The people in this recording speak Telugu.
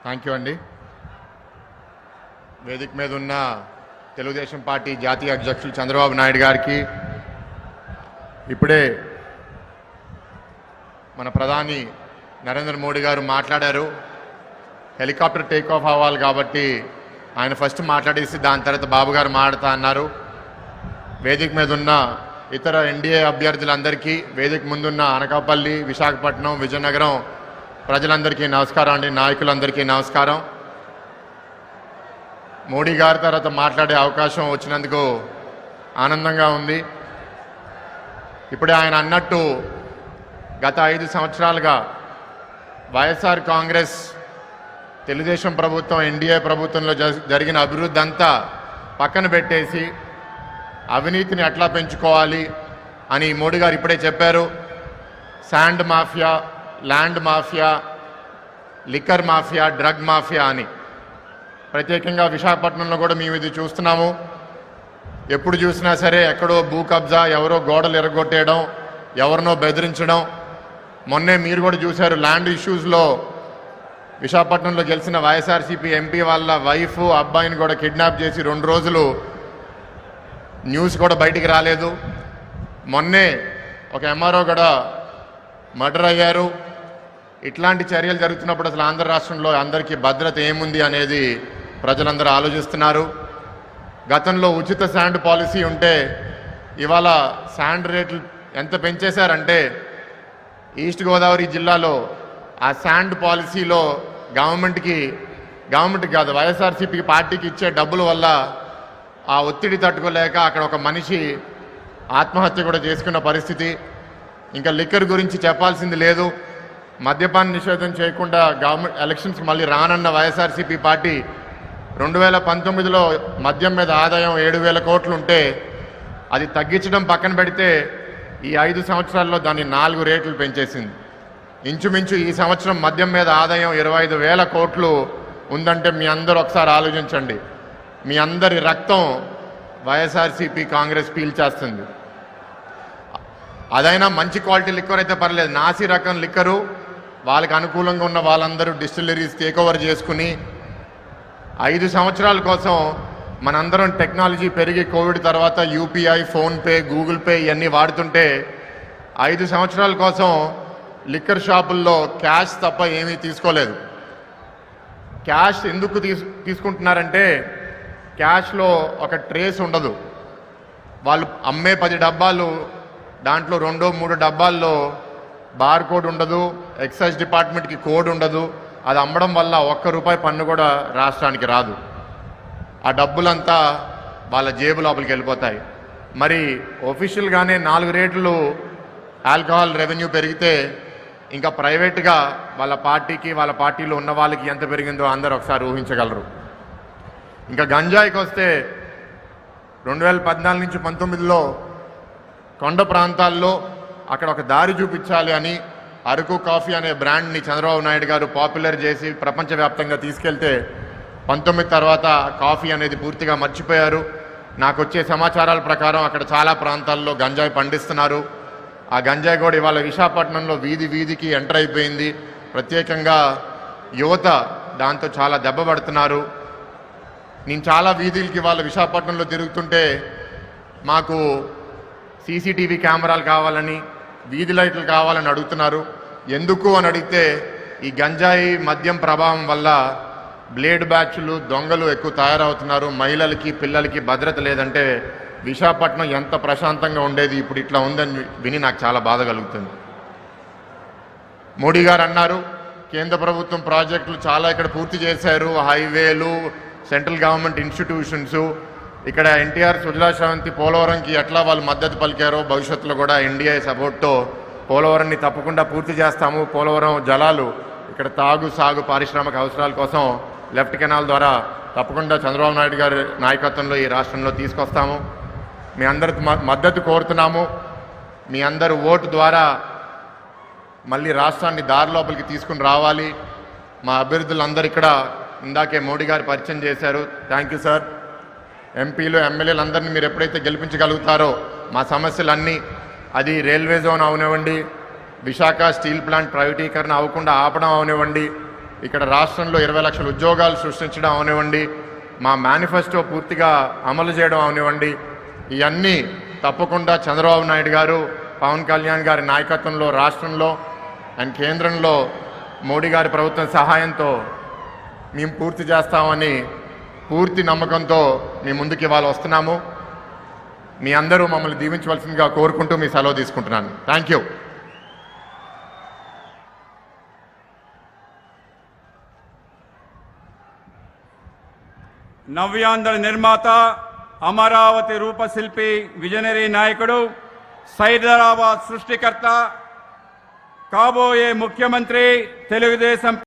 థ్యాంక్ యూ అండి. వేదిక మీద ఉన్న తెలుగుదేశం పార్టీ జాతీయ అధ్యక్షులు చంద్రబాబు నాయుడు గారికి, ఇప్పుడే మన ప్రధాని నరేంద్ర మోడీ గారు మాట్లాడారు. హెలికాప్టర్ టేక్ ఆఫ్ అవ్వాలి కాబట్టి ఆయన ఫస్ట్ మాట్లాడేసి దాని తర్వాత బాబు గారు మాట్లాడుతా అన్నారు. వేదిక మీద ఉన్న ఇతర ఎన్డీఏ అభ్యర్థులందరికీ, వేదిక ముందున్న అనకాపల్లి, విశాఖపట్నం, విజయనగరం ప్రజలందరికీ నమస్కారం అండి. నాయకులందరికీ నమస్కారం. మోడీ గారి తర్వాత మాట్లాడే అవకాశం వచ్చినందుకు ఆనందంగా ఉంది. ఇప్పుడే ఆయన అన్నట్టు గత 5 సంవత్సరాలుగా వైఎస్ఆర్ కాంగ్రెస్, తెలుగుదేశం ప్రభుత్వం, ఎన్డీఏ ప్రభుత్వంలో జరిగిన అభివృద్ధి అంతా పక్కన పెట్టేసి అవినీతిని ఎట్లా పెంచుకోవాలి అని మోడీ గారు ఇప్పుడే చెప్పారు. Sand mafia, land mafia, liquor mafia, drug mafia అని. ప్రత్యేకంగా విశాఖపట్నంలో కూడా మేము ఇది చూస్తున్నాము. ఎప్పుడు చూసినా సరే ఎక్కడో భూ కబ్జా, ఎవరో గోడలు ఎరగొట్టేయడం, ఎవరినో బెదిరించడం. మొన్నే మీరు కూడా చూశారు, ల్యాండ్ ఇష్యూస్లో విశాఖపట్నంలో గెలిచిన వైఎస్ఆర్సీపీ ఎంపీ వాళ్ళ వైఫ్, అబ్బాయిని కూడా కిడ్నాప్ చేసి 2 రోజులు న్యూస్ కూడా బయటికి రాలేదు. మొన్నే ఒక ఎంఆర్ఓ కూడా మర్డర్ అయ్యారు. ఇట్లాంటి చర్యలు జరుగుతున్నప్పుడు అసలు ఆంధ్ర రాష్ట్రంలో అందరికీ భద్రత ఏముంది అనేది ప్రజలందరూ ఆలోచిస్తున్నారు. గతంలో ఉచిత శాండ్ పాలసీ ఉంటే ఇవాళ శాండ్ రేట్లు ఎంత పెంచేశారంటే, ఈస్ట్ గోదావరి జిల్లాలో ఆ శాండ్ పాలసీలో గవర్నమెంట్కి కాదు, వైఎస్ఆర్సీపీ పార్టీకి ఇచ్చే డబ్బుల వల్ల ఆ ఒత్తిడి తట్టుకోలేక అక్కడ ఒక మనిషి ఆత్మహత్య కూడా చేసుకున్న పరిస్థితి. ఇంకా లిక్కర్ గురించి చెప్పాల్సింది లేదు. మద్యపాన నిషేధం చేయకుండా గవర్నమెంట్ ఎలక్షన్స్కి మళ్ళీ రానన్న వైఎస్ఆర్సీపీ పార్టీ 2019లో మద్యం మీద ఆదాయం 7,000 కోట్లు ఉంటే అది తగ్గించడం పక్కన పెడితే ఈ 5 సంవత్సరాల్లో దాన్ని 4 రేట్లు పెంచేసింది. ఇంచుమించు ఈ సంవత్సరం మద్యం మీద ఆదాయం 25,000 కోట్లు ఉందంటే మీ అందరూ ఒకసారి ఆలోచించండి. మీ అందరి రక్తం వైఎస్ఆర్సీపీ కాంగ్రెస్ పీల్చేస్తుంది. అదైనా మంచి క్వాలిటీ లిక్కర్ అయితే పర్లేదు, నాసి రకం లిక్కరు వాళ్ళకి అనుకూలంగా ఉన్న వాళ్ళందరూ డిస్టిలరీస్ టేక్ ఓవర్ చేసుకుని 5 సంవత్సరాల కోసం మనందరం టెక్నాలజీ పెరిగి కోవిడ్ తర్వాత యూపీఐ, ఫోన్పే, గూగుల్ పే ఇవన్నీ వాడుతుంటే 5 సంవత్సరాల కోసం లిక్కర్ షాపుల్లో క్యాష్ తప్ప ఏమీ తీసుకోలేదు. క్యాష్ ఎందుకు తీసుకుంటున్నారంటే క్యాష్లో ఒక ట్రేస్ ఉండదు. వాళ్ళు అమ్మే 10 డబ్బాలు దాంట్లో 2-3 డబ్బాల్లో బార్ కోడ్ ఉండదు, ఎక్సైజ్ డిపార్ట్మెంట్కి కోడ్ ఉండదు. అది అమ్మడం వల్ల ₹1 పన్ను కూడా రాష్ట్రానికి రాదు. ఆ డబ్బులంతా వాళ్ళ జేబు లోపలికి వెళ్ళిపోతాయి. మరి ఒఫీషియల్గానే 4 రేట్లు ఆల్కహాల్ రెవెన్యూ పెరిగితే ఇంకా ప్రైవేట్గా వాళ్ళ పార్టీకి, వాళ్ళ పార్టీలో ఉన్న వాళ్ళకి ఎంత పెరిగిందో అందరూ ఒకసారి ఊహించగలరు. ఇంకా గంజాయికి వస్తే 2014 నుంచి 19లో కొండ ప్రాంతాల్లో అక్కడ ఒక దారి చూపించాలి అని అరకు కాఫీ అనే బ్రాండ్ని చంద్రబాబు నాయుడు గారు పాపులర్ చేసి ప్రపంచవ్యాప్తంగా తీసుకెళ్తే 19 తర్వాత కాఫీ అనేది పూర్తిగా మర్చిపోయారు. నాకు వచ్చే సమాచారాల ప్రకారం అక్కడ చాలా ప్రాంతాల్లో గంజాయి పండిస్తున్నారు. ఆ గంజాయి కూడా ఇవాళ విశాఖపట్నంలో వీధికి ఎంటర్ అయిపోయింది. ప్రత్యేకంగా యువత దాంతో చాలా దెబ్బపడుతున్నారు. నేను చాలా వీధులకి ఇవాళ విశాఖపట్నంలో తిరుగుతుంటే మాకు సీసీటీవీ కెమెరాలు కావాలని, వీధి లైట్లు కావాలని అడుగుతున్నారు. ఎందుకు అని అడిగితే ఈ గంజాయి మద్యం ప్రభావం వల్ల బ్లేడ్ బ్యాచ్లు, దొంగలు ఎక్కువ తయారవుతున్నారు. మహిళలకి, పిల్లలకి భద్రత లేదంటే విశాఖపట్నం ఎంత ప్రశాంతంగా ఉండేది, ఇప్పుడు ఇట్లా ఉందని విని నాకు చాలా బాధ కలుగుతుంది. మోడీ గారు అన్నారు కేంద్ర ప్రభుత్వం ప్రాజెక్టులు చాలా ఇక్కడ పూర్తి చేశారు, హైవేలు, సెంట్రల్ గవర్నమెంట్ ఇన్స్టిట్యూషన్స్. ఇక్కడ ఎన్టీఆర్, సుజలా శ్రవంతి, పోలవరంకి ఎట్లా వాళ్ళు మద్దతు పలికారో భవిష్యత్తులో కూడా ఎన్డీఏ సపోర్ట్తో పోలవరాన్ని తప్పకుండా పూర్తి చేస్తాము. పోలవరం జలాలు ఇక్కడ తాగు, సాగు, పారిశ్రామిక అవసరాల కోసం లెఫ్ట్ కెనాల్ ద్వారా తప్పకుండా చంద్రబాబు నాయుడు గారి నాయకత్వంలో ఈ రాష్ట్రంలో తీసుకొస్తాము. మీ అందరి మద్దతు కోరుతున్నాము. మీ అందరు ఓటు ద్వారా మళ్ళీ రాష్ట్రాన్ని దారి లోపలికి తీసుకుని రావాలి. మా అభ్యర్థులందరూ ఇక్కడ ఇందాకే మోడీ గారు పరిచయం చేశారు. Thank you sir. ఎంపీలు, ఎమ్మెల్యేలందరినీ మీరు ఎప్పుడైతే గెలిపించగలుగుతారో మా సమస్యలన్నీ, అది రైల్వే జోన్ అవనివ్వండి, విశాఖ స్టీల్ ప్లాంట్ ప్రైవేటీకరణ అవ్వకుండా ఆపడం అవనివ్వండి, ఇక్కడ రాష్ట్రంలో 20 లక్షల ఉద్యోగాలు సృష్టించడం అవనివ్వండి, మా మేనిఫెస్టో పూర్తిగా అమలు చేయడం అవనివ్వండి, ఇవన్నీ తప్పకుండా చంద్రబాబు నాయుడు గారు, పవన్ కళ్యాణ్ గారి నాయకత్వంలో రాష్ట్రంలో అండ్ కేంద్రంలో మోడీ గారి ప్రభుత్వం సహాయంతో మేము పూర్తి చేస్తామని పూర్తి నమ్మకంతో మీ ముందుకు ఇవాళ వస్తున్నాము. మీ అందరూ మమ్మల్ని దీవించవలసిందిగా కోరుకుంటూ మీ సెలవు తీసుకుంటున్నాను. Thank you. నవ్యాంధ్ర నిర్మాత, అమరావతి రూపశిల్పి, విజనరీ నాయకుడు, సైదరాబాద్ సృష్టికర్త, కాబోయే ముఖ్యమంత్రి, తెలుగుదేశం